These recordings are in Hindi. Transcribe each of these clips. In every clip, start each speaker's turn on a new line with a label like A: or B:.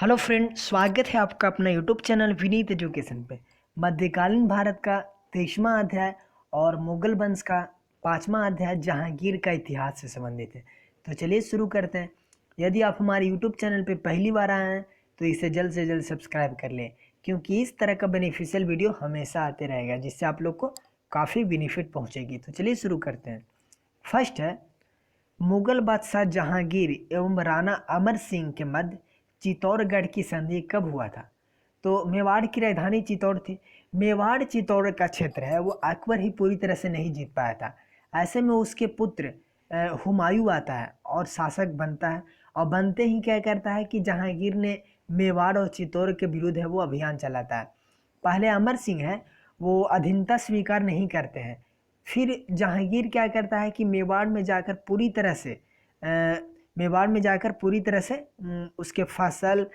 A: हेलो फ्रेंड, स्वागत है आपका अपना यूट्यूब चैनल विनीत एजुकेशन पे। मध्यकालीन भारत का 23वां अध्याय और मुगल वंश का 5वां अध्याय जहांगीर का इतिहास से संबंधित है। तो चलिए शुरू करते हैं। यदि आप हमारे यूट्यूब चैनल पे पहली बार आए हैं तो इसे जल्द से जल्द सब्सक्राइब कर लें, क्योंकि इस तरह का बेनिफिशियल वीडियो हमेशा आते रहेगा जिससे आप लोग को काफ़ी बेनिफिट पहुँचेगी। तो चलिए शुरू करते हैं। फर्स्ट है, मुगल बादशाह जहांगीर एवं राणा अमर सिंह के मध्य चित्तौड़गढ़ की संधि कब हुआ था? तो मेवाड़ की राजधानी चित्तौड़ थी। मेवाड़ चित्तौड़ का क्षेत्र है वो अकबर ही पूरी तरह से नहीं जीत पाया था। ऐसे में उसके पुत्र हुमायूं आता है और शासक बनता है, और बनते ही क्या करता है कि जहांगीर ने मेवाड़ और चित्तौड़ के विरुद्ध है वो अभियान चलाता है। पहले अमर सिंह है वो अधीनता स्वीकार नहीं करते हैं। फिर जहांगीर क्या करता है कि मेवाड़ में जाकर पूरी तरह से उसके फसल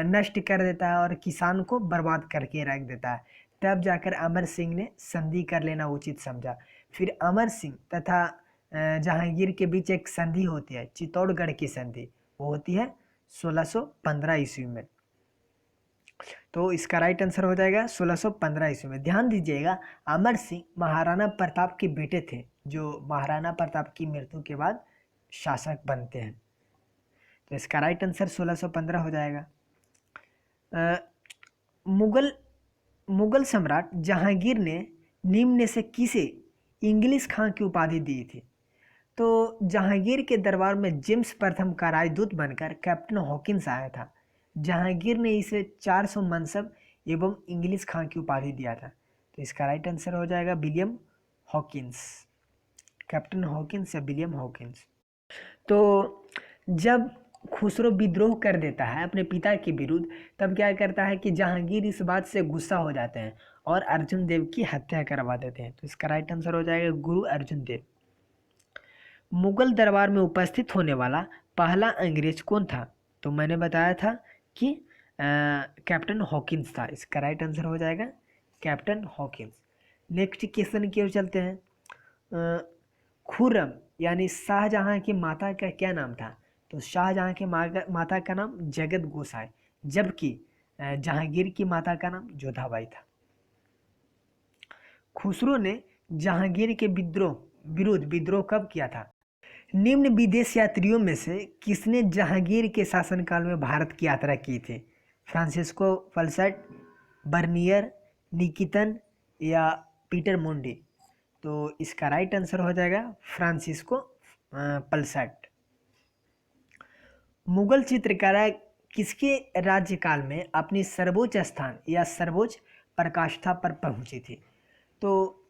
A: नष्ट कर देता है और किसान को बर्बाद करके रख देता है। तब जाकर अमर सिंह ने संधि कर लेना उचित समझा। फिर अमर सिंह तथा जहांगीर के बीच एक संधि होती है, चित्तौड़गढ़ की संधि। वो होती है 1615 ईस्वी में। तो इसका राइट आंसर हो जाएगा 1615 ईस्वी में। ध्यान दीजिएगा, अमर सिंह महाराणा प्रताप के बेटे थे, जो महाराणा प्रताप की मृत्यु के बाद शासक बनते हैं। तो इसका राइट आंसर 1615 हो जाएगा। मुगल मुगल सम्राट जहांगीर ने निम्न में से किसे इंग्लिश खां की उपाधि दी थी? तो जहांगीर के दरबार में जेम्स प्रथम का राजदूत बनकर कैप्टन हॉकिंस आया था। जहांगीर ने इसे 400 मनसब एवं इंग्लिश खां की उपाधि दिया था। तो इसका राइट आंसर हो जाएगा विलियम हॉकिंस, कैप्टन हॉकिंस या विलियम हॉकिंस। तो जब खुसरो विद्रोह कर देता है अपने पिता के विरुद्ध, तब क्या करता है कि जहांगीर इस बात से गुस्सा हो जाते हैं और अर्जुन देव की हत्या करवा देते हैं। तो इसका राइट आंसर हो जाएगा गुरु अर्जुन देव। मुगल दरबार में उपस्थित होने वाला पहला अंग्रेज कौन था? तो मैंने बताया था कि कैप्टन हॉकिंस था। इसका राइट आंसर हो जाएगा कैप्टन हॉकिंस। नेक्स्ट क्वेश्चन की ओर चलते हैं। खुर्रम यानी शाहजहां की माता का क्या नाम था? तो शाहजहां की माता का नाम जगत गोसाई, जबकि जहांगीर की माता का नाम जोधाबाई था। खुसरो ने जहांगीर के विरुद्ध विद्रोह कब किया था? निम्न विदेश यात्रियों में से किसने जहांगीर के शासनकाल में भारत की यात्रा की थी? फ्रांसिस्को फलसट, बर्नियर, निकितन या पीटर मोंडी? तो इसका राइट आंसर हो जाएगा फ्रांसिस्को पलसट। मुगल चित्रकला किसके राज्यकाल में अपनी सर्वोच्च स्थान या सर्वोच्च पराकाष्ठा पर पहुंची थी? तो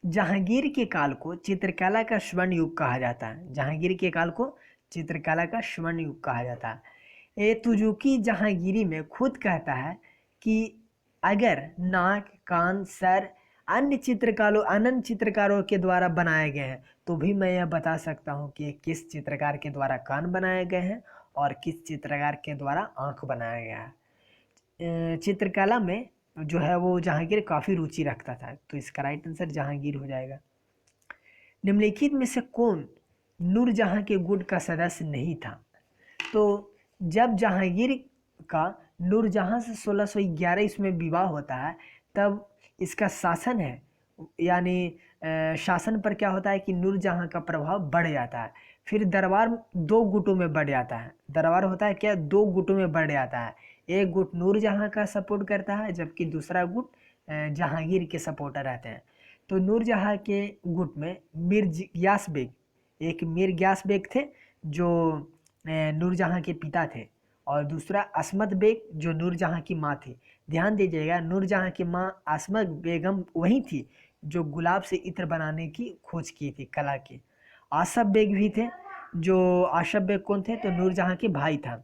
A: जहांगीर के काल को चित्रकला का स्वर्ण युग कहा जाता है। जहांगीर के काल को चित्रकला का स्वर्ण युग कहा जाता है। ये तुजुकी जहांगीरी में खुद कहता है कि अगर नाक, कान, सर अन्य चित्रकारों के द्वारा बनाए गए हैं तो भी मैं यह बता सकता हूँ कि किस चित्रकार के द्वारा कान बनाए गए हैं और किस चित्रकार के द्वारा आँख बनाया गया है। चित्रकला में जो है वो जहांगीर काफ़ी रुचि रखता था। तो इसका राइट आंसर जहांगीर हो जाएगा। निम्नलिखित में से कौन नूरजहां के गुट का सदस्य नहीं था? तो जब जहांगीर का नूरजहां से 1611 इसमें विवाह होता है, तब इसका शासन है यानी शासन पर क्या होता है कि नूरजहां का प्रभाव बढ़ जाता है। फिर दरबार दो गुटों में बढ़ जाता है। दरबार होता है क्या, दो गुटों में बढ़ जाता है। एक गुट नूरजहां का सपोर्ट करता है जबकि दूसरा गुट जहांगीर के सपोर्टर रहते हैं। तो नूरजहां के गुट में मीर ग्यास बेग थे जो नूरजहां के पिता थे, और दूसरा असमत बेग जो नूरजहां की माँ थी। ध्यान दीजिएगा, नूरजहां की माँ असमत बेगम वही थी जो गुलाब से इत्र बनाने की खोज की थी, कला की। आसफ बेग भी थे, जो आसफ बेग कौन थे? तो नूरजहां के भाई था।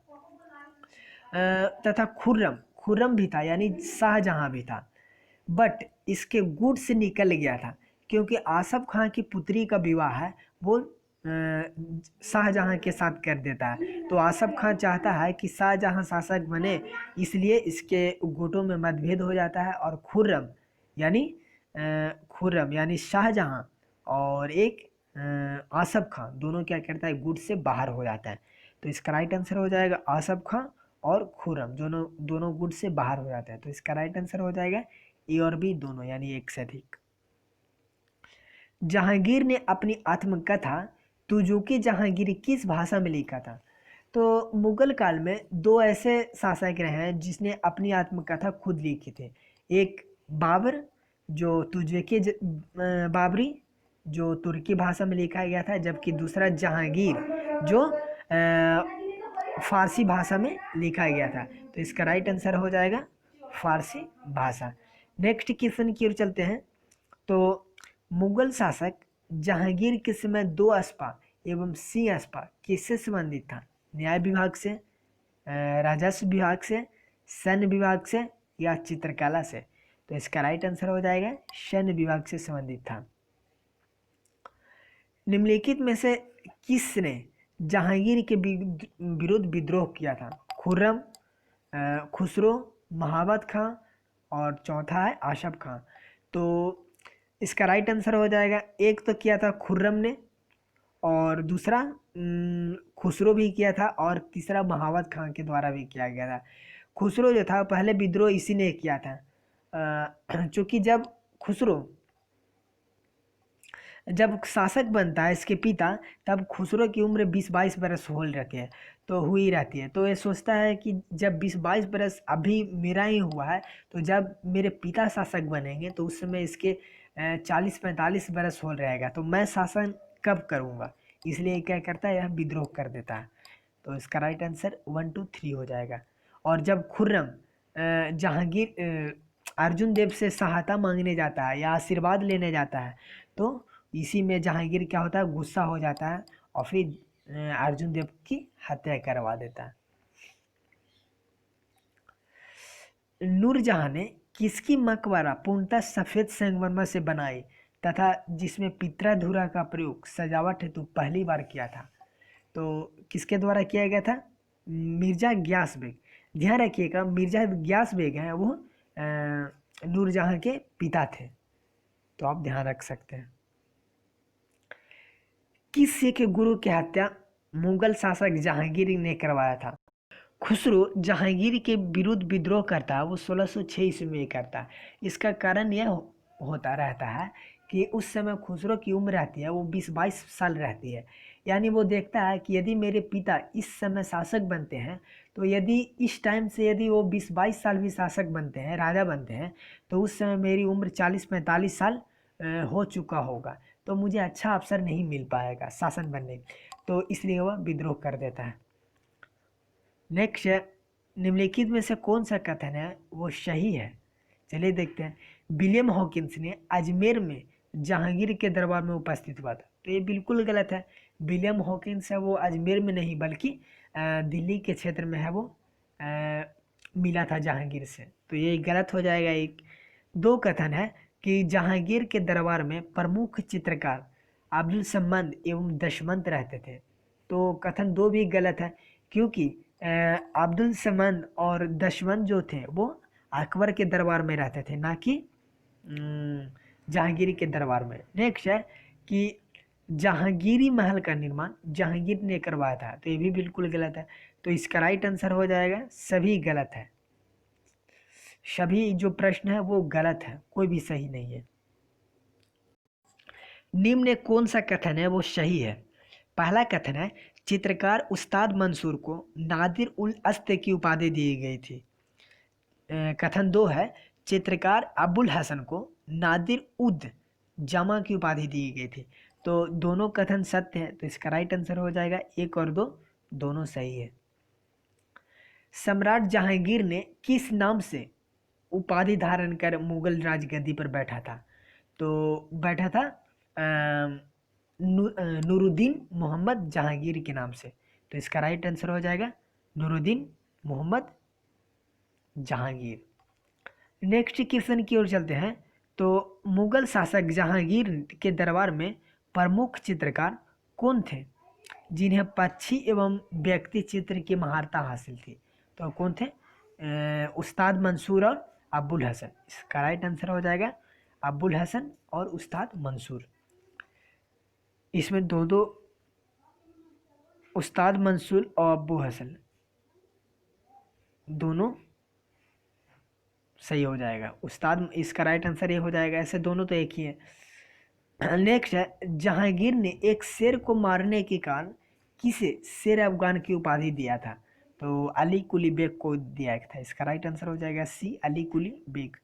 A: तथा खुर्रम भी था यानी शाहजहां भी था, बट इसके गुट से निकल गया था क्योंकि आसफ खां की पुत्री का विवाह है वो शाहजहां के साथ कर देता है। तो आसफ खां चाहता है कि शाहजहां शासक बने, इसलिए इसके गुटों में मतभेद हो जाता है और खुर्रम यानी शाहजहां और एक आसफ खां दोनों क्या करता है, गुट से बाहर हो जाता है। तो इसका राइट आंसर हो जाएगा आसफ खां और खुर्रम दोनों दोनों गुट से बाहर हो जाते हैं। तो इसका राइट आंसर हो जाएगा ए और बी दोनों, यानी एक से अधिक। जहांगीर ने अपनी आत्मकथा तुजुकी जहांगीर किस भाषा में लिखा था? तो मुगल काल में दो ऐसे शासक रहे हैं जिसने अपनी आत्मकथा खुद लिखी थी। एक बाबर जो बाबरी जो तुर्की भाषा में लिखा गया था, जबकि दूसरा जहांगीर जो फारसी भाषा में लिखा गया था। तो इसका राइट आंसर हो जाएगा फारसी भाषा। नेक्स्ट क्वेश्चन की ओर चलते हैं। तो मुगल शासक जहांगीर के समय दो अस्पा एवं सिंह अस्पा किससे संबंधित था? न्याय विभाग से, राजस्व विभाग से, सैन्य विभाग से या चित्रकला से? तो इसका राइट आंसर हो जाएगा सैन्य विभाग से संबंधित था। निम्नलिखित में से किसने जहांगीर के विरुद्ध विद्रोह किया था? खुर्रम, खुसरो, महाबत खां और चौथा है आशफ खां। तो इसका राइट आंसर हो जाएगा, एक तो किया था खुर्रम ने और दूसरा खुसरो भी किया था और तीसरा महाबत खां के द्वारा भी किया गया था। खुसरो जो था पहले विद्रोह इसी ने किया था, चूँकि जब शासक बनता है इसके पिता, तब खुसरो की उम्र 20-22 बरस हो रखी है, तो हुई रहती है। तो ये सोचता है कि जब 20-22 बरस अभी मेरा ही हुआ है, तो जब मेरे पिता शासक बनेंगे तो उस समय इसके 40-45 बरस हो रहेगा, तो मैं शासन कब करूँगा, इसलिए क्या करता है, यह विद्रोह कर देता है। तो इसका राइट आंसर 1, 2, 3 हो जाएगा। और जब खुर्रम जहांगीर अर्जुन देव से सहायता मांगने जाता है या आशीर्वाद लेने जाता है, तो इसी में जहांगीर क्या होता है, गुस्सा हो जाता है और फिर अर्जुन देव की हत्या करवा देता है। नूरजहां ने किसकी मकबरा पूर्णतः सफेद संगमरमर से बनाई तथा जिसमें पित्राधुरा का प्रयोग सजावट हेतु पहली बार किया था? तो किसके द्वारा किया गया था? मिर्जा ग्यास बेग। ध्यान रखिएगा, मिर्जा ग्यास बेग हैं वो नूरजहां के पिता थे, तो आप ध्यान रख सकते हैं। किस सिख गुरु की हत्या मुगल शासक जहांगीर ने करवाया था? खुसरो जहांगीर के विरुद्ध विद्रोह करता है वो 1606 ईस्वी में करता है। इसका कारण यह होता रहता है कि उस समय खुसरो की उम्र रहती है वो 20-22 साल रहती है, यानी वो देखता है कि यदि मेरे पिता इस समय शासक बनते हैं, तो यदि इस टाइम से यदि वो 20-22 साल भी शासक बनते हैं, राजा बनते हैं, तो उस समय मेरी उम्र 40-45 साल हो चुका होगा, तो मुझे अच्छा अवसर नहीं मिल पाएगा शासन बनने, तो इसलिए वह विद्रोह कर देता है। नेक्स्ट है, निम्नलिखित में से कौन सा कथन है वो सही है? चलिए देखते हैं। विलियम हॉकिंस ने अजमेर में जहांगीर के दरबार में उपस्थित हुआ था, तो ये बिल्कुल गलत है। विलियम हॉकिंस है वो अजमेर में नहीं बल्कि दिल्ली के क्षेत्र में है, वो मिला था जहांगीर से, तो ये गलत हो जाएगा। एक दो कथन है कि जहांगीर के दरबार में प्रमुख चित्रकार अब्दुल समद एवं दशमंत रहते थे, तो कथन दो भी गलत है, क्योंकि अब्दुल समद और दशमंत जो थे वो अकबर के दरबार में रहते थे, ना कि जहांगीर के दरबार में। नेक्स्ट है कि जहांगीरी महल का निर्माण जहांगीर ने करवाया था, तो ये भी बिल्कुल गलत है। तो इसका राइट आंसर हो जाएगा, सभी गलत है, सभी जो प्रश्न है वो गलत है, कोई भी सही नहीं है। निम्न में कौन सा कथन है वो सही है? पहला कथन है चित्रकार उस्ताद मंसूर को नादिर उल अस्ते की उपाधि दी गई थी। कथन दो है चित्रकार अबुल हसन को नादिर उद जमा की उपाधि दी गई थी। तो दोनों कथन सत्य है, तो इसका राइट आंसर हो जाएगा 1 और 2 दोनों सही है। सम्राट जहांगीर ने किस नाम से उपाधि धारण कर मुगल राजगद्दी पर बैठा था? तो बैठा था नूरुद्दीन मोहम्मद जहांगीर के नाम से, तो इसका राइट आंसर हो जाएगा नूरुद्दीन मोहम्मद जहांगीर। नेक्स्ट क्वेश्चन की ओर चलते हैं। तो मुगल शासक जहांगीर के दरबार में प्रमुख चित्रकार कौन थे जिन्हें पक्षी एवं व्यक्ति चित्र की महारता हासिल थी? तो कौन थे? उस्ताद मंसूर और अबुल हसन। इसका राइट आंसर हो जाएगा अबुल हसन और उस्ताद मंसूर। इसमें दो उस्ताद मंसूर और अबू हसन। दोनों सही हो जाएगा उस्ताद, इसका राइट आंसर ये हो जाएगा। ऐसे दोनों तो एक ही है। नेक्स्ट है, जहांगीर ने एक शेर को मारने के कारण किसे शेर अफगान की उपाधि दिया था? तो अली कुली बेग को दिया था। इसका राइट आंसर हो जाएगा सी, अली कुली बेग।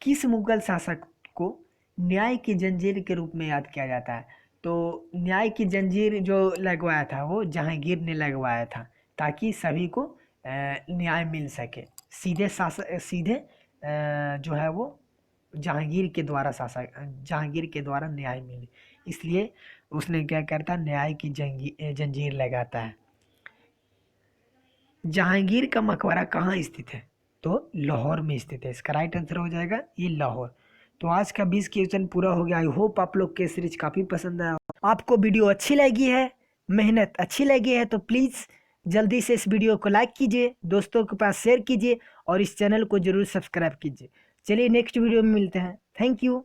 A: किस मुगल शासक को न्याय की जंजीर के रूप में याद किया जाता है? तो न्याय की जंजीर जो लगवाया था वो जहांगीर ने लगवाया था, ताकि सभी को न्याय मिल सके। सीधे शासक, सीधे जो है वो जहांगीर के द्वारा शासक, जहांगीर के द्वारा न्याय मिले, इसलिए उसने क्या करता, न्याय की जंजीर लगाता है। जहांगीर का मकबरा कहाँ स्थित है? तो लाहौर में स्थित है। इसका राइट आंसर हो जाएगा ये लाहौर। तो आज का 20 क्वेश्चन पूरा हो गया। आई होप आप लोग के सीरीज काफ़ी पसंद आया। आपको वीडियो अच्छी लगी है, मेहनत अच्छी लगी है, तो प्लीज़ जल्दी से इस वीडियो को लाइक कीजिए, दोस्तों के पास शेयर कीजिए और इस चैनल को ज़रूर सब्सक्राइब कीजिए। चलिए नेक्स्ट वीडियो में मिलते हैं। Thank you.